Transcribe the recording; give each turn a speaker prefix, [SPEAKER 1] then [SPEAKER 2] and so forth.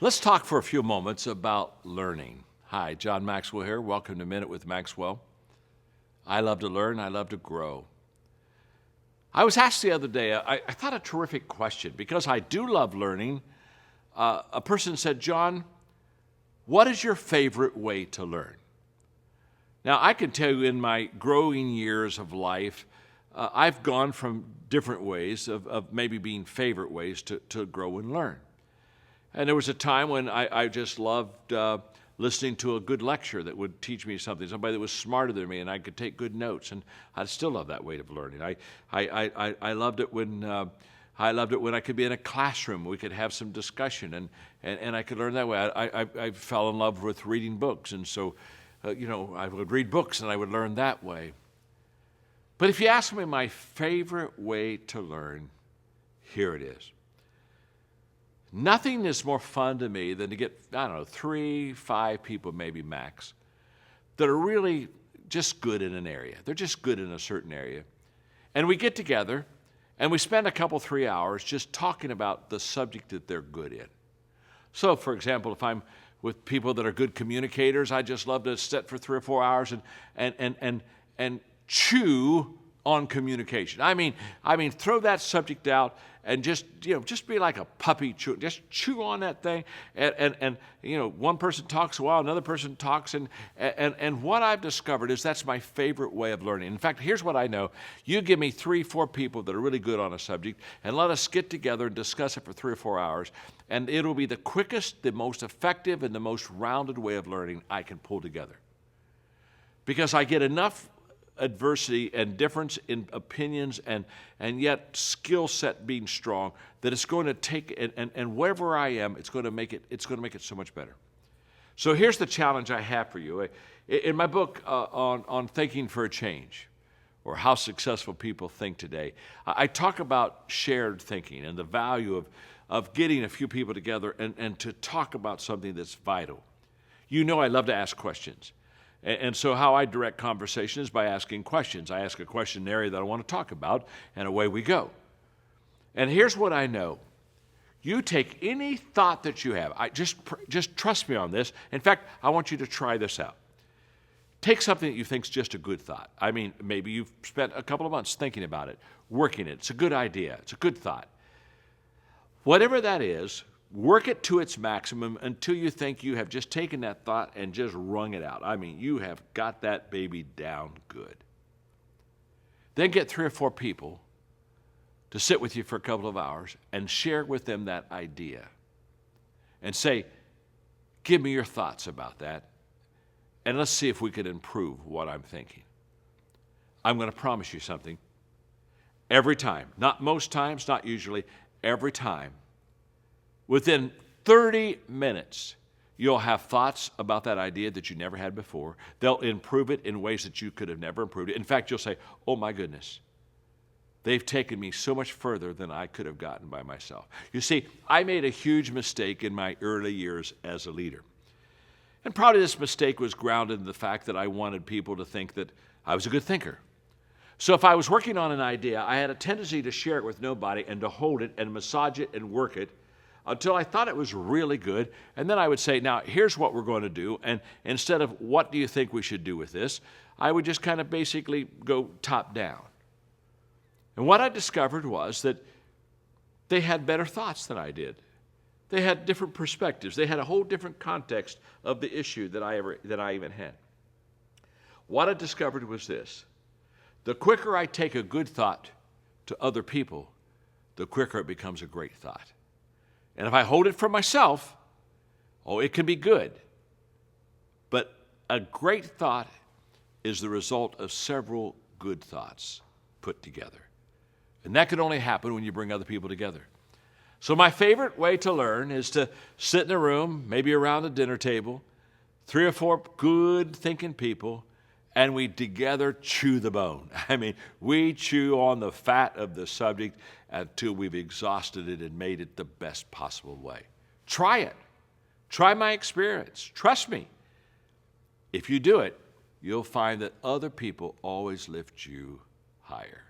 [SPEAKER 1] Let's talk for a few moments about learning. Hi, John Maxwell here. Welcome to Minute with Maxwell. I love to learn. I love to grow. I was asked the other day, I thought a terrific question, because I do love learning. A person said, John, what is your favorite way to learn? Now, I can tell you in my growing years of life, I've gone from different ways of maybe being favorite ways to grow and learn. And there was a time when I just loved listening to a good lecture that would teach me something, somebody that was smarter than me, and I could take good notes. And I still love that way of learning. I loved it when I could be in a classroom. We could have some discussion, and I could learn that way. I fell in love with reading books, and so I would read books and I would learn that way. But if you ask me my favorite way to learn, here it is. Nothing is more fun to me than to get, 3, 5 people maybe max that are really just good in an area. They're just good in a certain area. And we get together and we spend a couple, 3 hours just talking about the subject that they're good in. So, for example, if I'm with people that are good communicators, I just love to sit for 3 or 4 hours and chew on communication. I mean, throw that subject out and just be like a puppy chew. Just chew on that thing. And one person talks a while, another person talks, and what I've discovered is that's my favorite way of learning. In fact, here's what I know. You give me 3, 4 people that are really good on a subject, and let us get together and discuss it for 3 or 4 hours, and it'll be the quickest, the most effective, and the most rounded way of learning I can pull together. Because I get enough adversity and difference in opinions and yet skill set being strong that it's going to take and wherever I am, it's going to make it so much better. So here's the challenge I have for you. In my book on thinking for a change, or how successful people think today, I talk about shared thinking and the value of getting a few people together and to talk about something that's vital. You know I love to ask questions. And so how I direct conversation is by asking questions. I ask a question in an area that I want to talk about, and away we go. And here's what I know. You take any thought that you have. Just trust me on this. In fact, I want you to try this out. Take something that you think is just a good thought. I mean, maybe you've spent a couple of months thinking about it, working it. It's a good idea. It's a good thought. Whatever that is, work it to its maximum until you think you have just taken that thought and just wrung it out. I mean, you have got that baby down good. Then get 3 or 4 people to sit with you for a couple of hours and share with them that idea. And say, give me your thoughts about that, and let's see if we can improve what I'm thinking. I'm going to promise you something. Every time, not most times, not usually, every time, within 30 minutes, you'll have thoughts about that idea that you never had before. They'll improve it in ways that you could have never improved it. In fact, you'll say, oh my goodness, they've taken me so much further than I could have gotten by myself. You see, I made a huge mistake in my early years as a leader. And probably this mistake was grounded in the fact that I wanted people to think that I was a good thinker. So if I was working on an idea, I had a tendency to share it with nobody and to hold it and massage it and work it until I thought it was really good. And then I would say, now, here's what we're going to do. And instead of what do you think we should do with this, I would just kind of basically go top down. And what I discovered was that they had better thoughts than I did. They had different perspectives. They had a whole different context of the issue that I even had. What I discovered was this. The quicker I take a good thought to other people, the quicker it becomes a great thought. And if I hold it for myself, it can be good. But a great thought is the result of several good thoughts put together. And that can only happen when you bring other people together. So my favorite way to learn is to sit in a room, maybe around a dinner table, 3 or 4 good thinking people, and we together chew the bone. I mean, we chew on the fat of the subject until we've exhausted it and made it the best possible way. Try it. Try my experience. Trust me. If you do it, you'll find that other people always lift you higher.